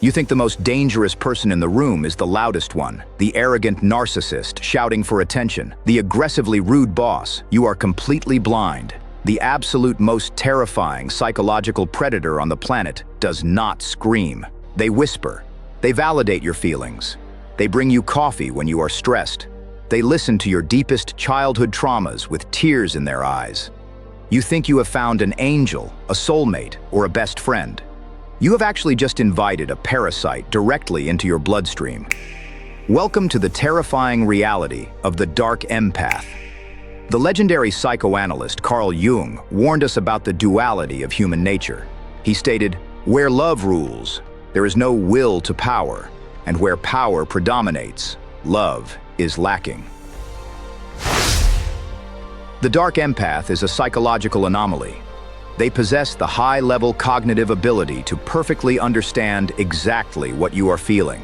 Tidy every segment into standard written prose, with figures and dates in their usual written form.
You think the most dangerous person in the room is the loudest one, the arrogant narcissist shouting for attention, the aggressively rude boss. You are completely blind. The absolute most terrifying psychological predator on the planet does not scream. They whisper. They validate your feelings. They bring you coffee when you are stressed. They listen to your deepest childhood traumas with tears in their eyes. You think you have found an angel, a soulmate, or a best friend. You have actually just invited a parasite directly into your bloodstream. Welcome to the terrifying reality of the Dark Empath. The legendary psychoanalyst Carl Jung warned us about the duality of human nature. He stated, "Where love rules, there is no will to power, and where power predominates, love is lacking." The Dark Empath is a psychological anomaly. They possess the high-level cognitive ability to perfectly understand exactly what you are feeling.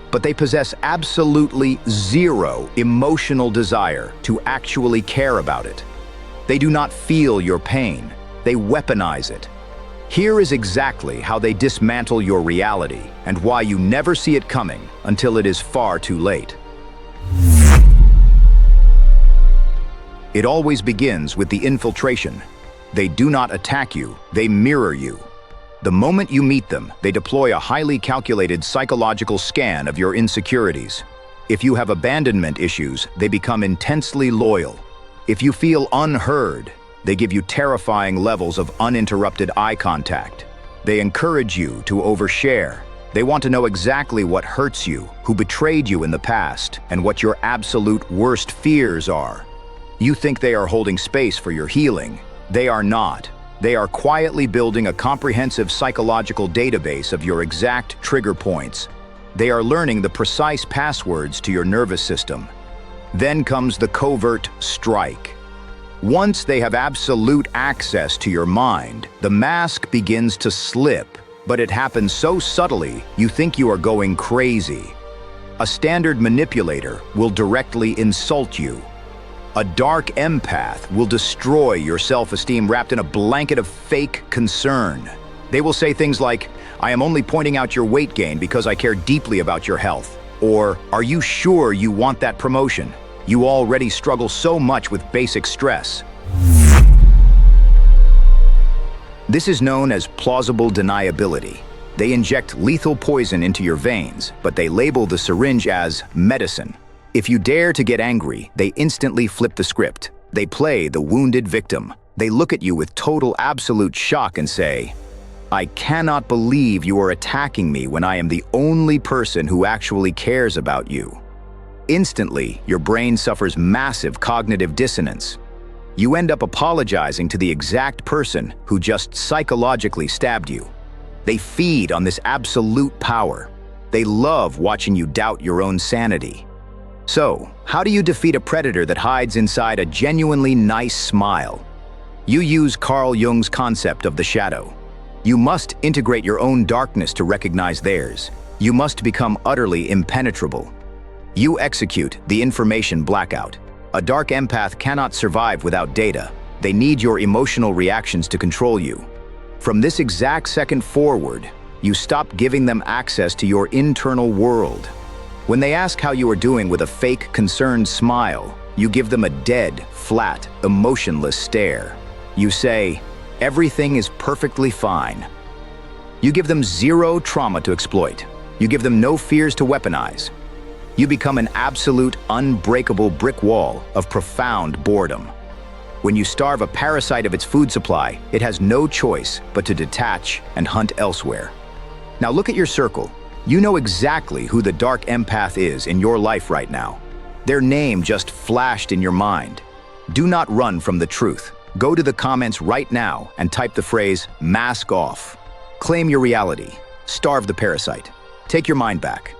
But they possess absolutely zero emotional desire to actually care about it. They do not feel your pain. They weaponize it. Here is exactly how they dismantle your reality and why you never see it coming until it is far too late. It always begins with the infiltration. They do not attack you, they mirror you. The moment you meet them, they deploy a highly calculated psychological scan of your insecurities. If you have abandonment issues, they become intensely loyal. If you feel unheard, they give you terrifying levels of uninterrupted eye contact. They encourage you to overshare. They want to know exactly what hurts you, who betrayed you in the past, and what your absolute worst fears are. You think they are holding space for your healing. They are not. They are quietly building a comprehensive psychological database of your exact trigger points. They are learning the precise passwords to your nervous system. Then comes the covert strike. Once they have absolute access to your mind, the mask begins to slip, but it happens so subtly you think you are going crazy. A standard manipulator will directly insult you. A dark empath will destroy your self-esteem wrapped in a blanket of fake concern. They will say things like, "I am only pointing out your weight gain because I care deeply about your health." Or, "Are you sure you want that promotion? You already struggle so much with basic stress." This is known as plausible deniability. They inject lethal poison into your veins, but they label the syringe as medicine. If you dare to get angry, they instantly flip the script. They play the wounded victim. They look at you with total absolute shock and say, "I cannot believe you are attacking me when I am the only person who actually cares about you." Instantly, your brain suffers massive cognitive dissonance. You end up apologizing to the exact person who just psychologically stabbed you. They feed on this absolute power. They love watching you doubt your own sanity. So, how do you defeat a predator that hides inside a genuinely nice smile? You use Carl Jung's concept of the shadow. You must integrate your own darkness to recognize theirs. You must become utterly impenetrable. You execute the information blackout. A dark empath cannot survive without data. They need your emotional reactions to control you. From this exact second forward, you stop giving them access to your internal world. When they ask how you are doing with a fake, concerned smile, you give them a dead, flat, emotionless stare. You say, "Everything is perfectly fine." You give them zero trauma to exploit. You give them no fears to weaponize. You become an absolute, unbreakable brick wall of profound boredom. When you starve a parasite of its food supply, it has no choice but to detach and hunt elsewhere. Now look at your circle. You know exactly who the dark empath is in your life right now. Their name just flashed in your mind. Do not run from the truth. Go to the comments right now and type the phrase, "mask off." Claim your reality. Starve the parasite. Take your mind back.